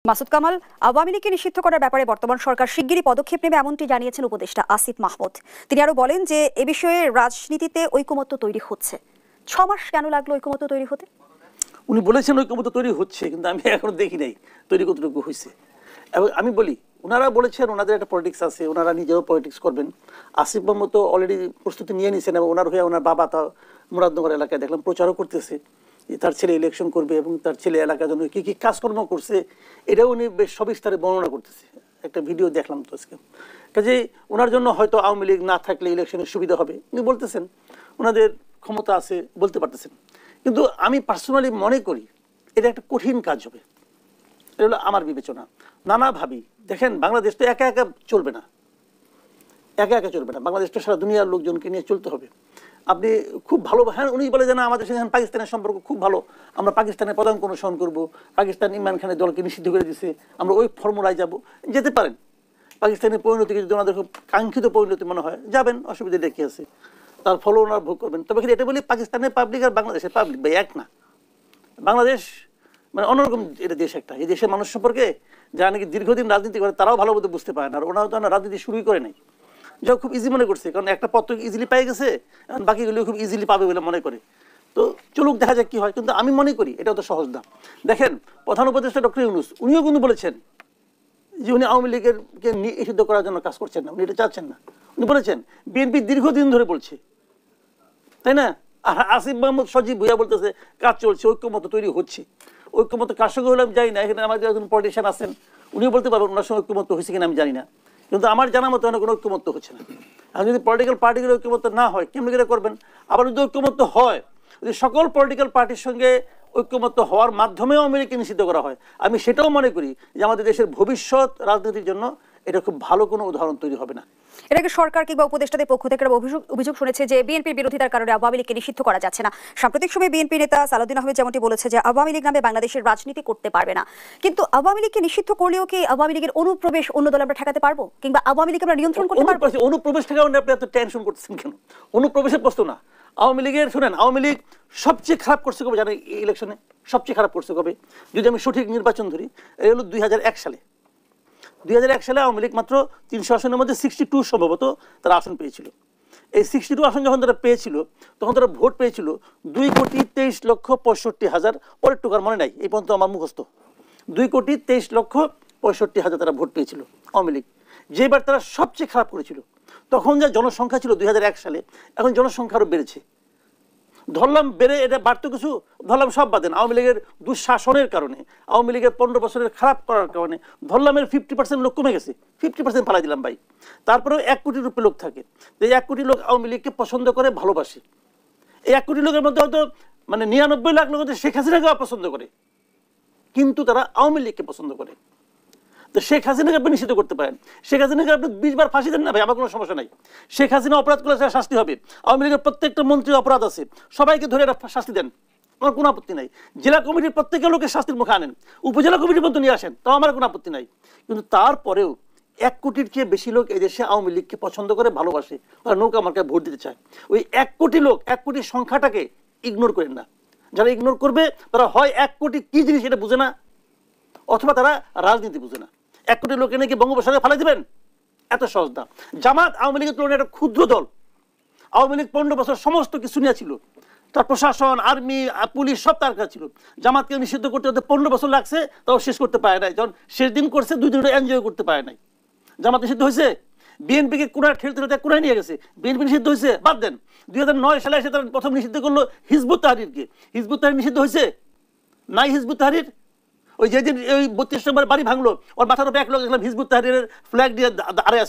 মাসুদ কামাল, আওয়ামী লীগকে নিষিদ্ধ করার ব্যাপারে বর্তমান সরকার শিগগিরই পদক্ষেপ নেবে এমনটি জানিয়েছেন উপদেষ্টা আসিফ মাহমুদ। তিনি আরো বলেন যে এ বিষয়ে রাজনীতিতে ঐকমত্য তৈরি হচ্ছে। 6 মাস কেন লাগলো ঐকমত্য তৈরি হতে? উনি বলেছেন ঐকমত্য তৈরি হচ্ছে, কিন্তু আমি এখনো দেখি নাই তৈরি কতটুকু হয়েছে। এবং আমি বলি, ওনারা বলেছেন ওনাদের একটা পলিটিক্স আছে, ওনারা নিজেও পলিটিক্স করবেন। আসিফ মাহমুদ তো অলরেডি প্রস্তুতি নিয়ে নিয়েছেন এবং ওনার হয়ে ওনার বাবা তা মুরাদনগর এলাকায় দেখলাম প্রচারও করতেছে যে তার ছেলে ইলেকশন করবে এবং তার ছেলে এলাকার জন্য কী কী কাজকর্ম করছে এটাও উনি বেশ সবিস্তারে বর্ণনা করতেছে। একটা ভিডিও দেখলাম তো আজকে। কাজে ওনার জন্য হয়তো আওয়ামী লীগ না থাকলে ইলেকশনের সুবিধা হবে উনি বলতেছেন, ওনাদের ক্ষমতা আছে বলতে পারতেছেন। কিন্তু আমি পার্সোনালি মনে করি এটা একটা কঠিন কাজ হবে। এটা হলো আমার বিবেচনা। নানাভাবেই দেখেন, বাংলাদেশ তো একা একা চলবে না, একা একা চলবে না। বাংলাদেশ তো সারা দুনিয়ার লোকজনকে নিয়ে চলতে হবে। আপনি খুব ভালো, হ্যাঁ উনি বলে যে না আমাদের সঙ্গে পাকিস্তানের সম্পর্ক খুব ভালো, আমরা পাকিস্তানের প্রধান অনুসরণ করবো, পাকিস্তান ইমরান খানের দলকে নিষিদ্ধ করে দিচ্ছে, আমরা ওই ফর্মুলায় যাব, যেতে পারেন। পাকিস্তানের পরিণতিকে যদি ওনাদের খুব কাঙ্ক্ষিত পরিণতি মনে হয় যাবেন, অসুবিধা দেখে আছে, তার ফলও ওনারা ভোগ করবেন। তবে এটা বলি, পাকিস্তানের পাবলিক আর বাংলাদেশের পাবলিক ভাই এক না। বাংলাদেশ মানে অন্যরকম এটা দেশ একটা। এই দেশের মানুষ সম্পর্কে যারা নাকি দীর্ঘদিন রাজনীতি করে তারাও ভালো মতো বুঝতে পারে না, আর ওনারাও তো রাজনীতি শুরুই করে নাই, যা খুব ইজি মনে করছে, কারণ একটা পত্র ইজিলি পেয়ে গেছে, বাকিগুলো খুব ইজিলি পাবে বলে মনে করে। তো চলুক, দেখা যাক কি হয়। কিন্তু আমি মনে করি এটাও তো সহজ না। দেখেন, প্রধান উপদেষ্টা ডক্টর ইউনূস উনিও কিন্তু বলেছেন যে উনি আওয়ামী লীগকে নিষিদ্ধ করার জন্য কাজ করছেন না, উনি এটা চাচ্ছেন না। উনি বলেছেন বিএনপি দীর্ঘদিন ধরে বলছে, তাই না? আর আসিফ মাহমুদ সজীব ভুইয়া বলতেছে কাজ চলছে, ঐক্যমত তৈরি হচ্ছে। ঐক্যমত কার সঙ্গে হলে আমি জানি না, এখানে আমাদের একজন পলিটিশিয়ান আছেন, উনিও বলতে পারবেন ওনার সঙ্গে ঐক্যমত হয়েছে কিনা আমি জানি না, কিন্তু আমার জানা মতো কোনো ঐক্যমত্য হচ্ছে না। আর যদি পলিটিক্যাল পার্টিগুলো ঐক্যমত্য না হয় কেমনি করে করবেন? আবার যদি ঐক্যমত্য হয়, যদি সকল পলিটিক্যাল পার্টির সঙ্গে ঐক্যমত্য হওয়ার মাধ্যমেও আওয়ামী লীগকে নিষিদ্ধ করা হয়, আমি সেটাও মনে করি যে আমাদের দেশের ভবিষ্যৎ রাজনীতির জন্য এটা খুব ভালো কোনো উদাহরণ তৈরি হবে না। এর আগে সরকার কিংবা উপদেষ্টাদের পক্ষ থেকে অভিযোগ শুনেছে যে বিএনপির বিরোধিতার কারণে আওয়ামী লীগকে নিষিদ্ধ করা যাচ্ছে না। সাম্প্রতিক সময়ে বিএনপি নেতা সালাউদ্দিন আহমেদ যেমনটি বলেছে যে আওয়ামী লীগ নামে বাংলাদেশের রাজনীতি করতে পারবে না। কিন্তু আওয়ামী লীগকে নিষিদ্ধ করলেও কি আওয়ামী লীগের অনুপ্রবেশ অন্য দল আমরা ঠেকাতে পারবো, কিংবা আওয়ামী লীগ আমরা নিয়ন্ত্রণ করতে পারবো? অনুপ্রবেশ ঠেকানো আপনি এত টেনশন করতেছেন কেন? অনুপ্রবেশের প্রশ্ন না। আওয়ামী লীগের শুনেন, আওয়ামী লীগ সবচেয়ে খারাপ করছে কবে জানেন? এই ইলেকশনে সবচেয়ে খারাপ করছে কবে? যদি আমি সঠিক নির্বাচন ধরি, এই হলো 2001 সালে। 2001 সালে আওয়ামী লীগ মাত্র 300 আসনের মধ্যে 62 সম্ভবত তারা আসন পেয়েছিল। এই 62 আসন যখন তারা পেয়েছিল তখন তারা ভোট পেয়েছিল 2,23,65,000। পরের টুকার মনে নাই, এই পর্যন্ত আমার মুখস্থ। 2,23,65,000 তারা ভোট পেয়েছিল আওয়ামী লীগ, যেবার তারা সবচেয়ে খারাপ করেছিল। তখন যা জনসংখ্যা ছিল 2001 সালে, এখন জনসংখ্যা আরও বেড়েছে। ধরলাম বেড়ে, এটা বাড়তো কিছু, ধরলাম সব বাদেন, আওয়ামী লীগের দুঃশাসনের কারণে, আওয়ামী লীগের 15 বছরের খারাপ করার কারণে ধরলাম এর 50% লোক কমে গেছে, 50% ফালাই দিলাম ভাই। তারপরেও 1 কোটি রূপে লোক থাকে, এই 1 কোটি লোক আওয়ামী লীগকে পছন্দ করে, ভালোবাসে। এই 1 কোটি লোকের মধ্যে হয়তো 99 লাখ লোক শেখ হাসিনাকে অপছন্দ করে, কিন্তু তারা আওয়ামী লীগকে পছন্দ করে। তো শেখ হাসিনাকে আপনি নিষিদ্ধ করতে পারেন, শেখ হাসিনাকে আপনি 20 বার ফাঁসি দেন না ভাই, আমার কোনো সমস্যা নাই। শেখ হাসিনা অপরাধ করলে শাস্তি হবে। আওয়ামী লীগের প্রত্যেকটা মন্ত্রীর অপরাধ আছে, সবাইকে ধরে শাস্তি দেন, আমার কোনো আপত্তি নাই। জেলা কমিটির প্রত্যেকের লোকের শাস্তির মুখে আনেন, উপজেলা কমিটির মধ্যে নিয়ে আসেন, তাও আমার কোনো আপত্তি নাই। কিন্তু তারপরেও 1 কোটির চেয়ে বেশি লোক এই দেশে আওয়ামী লীগকে পছন্দ করে, ভালোবাসে, তারা নৌকা মার্কায় ভোট দিতে চায়। ওই 1 কোটি লোক, 1 কোটির সংখ্যাটাকে ইগনোর করেন না। যারা ইগনোর করবে তারা হয় 1 কোটি কি জিনিস এটা বুঝে না, অথবা তারা রাজনীতি বুঝে না। 1 কোটি লোক এনে কি বঙ্গোপসাগরে ফেলে দিবেন? এত সহজ না। জামাত আওয়ামী লীগের তুলনায় একটা ক্ষুদ্র দল। আওয়ামী লীগ 15 বছর সমস্ত কিছু নিয়ে ছিল, তার প্রশাসন, আর্মি, পুলিশ সব তার কাছে ছিল। জামাতকে নিষিদ্ধ করতে হতে 15 বছর লাগছে, তাও শেষ করতে পারে নাই। যখন শেষ দিন করছে 2 দিন এনজয় করতে পারে নাই। জামাত নিষিদ্ধ হয়েছে, বিএনপিকে কোনায় ঠেলতে ঠেলতে কোনায় নিয়ে গেছে, বিএনপি নিষিদ্ধ হয়েছে, বাদ দেন। 2009 সালে এসে তারা প্রথম নিষিদ্ধ করলো হিজবুত তাহরিরকে। হিজবুত তাহরির নিষিদ্ধ হয়েছে? নাই হিজবুত তাহরির। ওই যেদিন ওই 32 নম্বর বাড়ি ভাঙলো, ওর মাথার উপরে 1 লোক দেখলাম হিজবুত তাহরিরের ফ্ল্যাগ দিয়ে দাঁড়ায় আছে।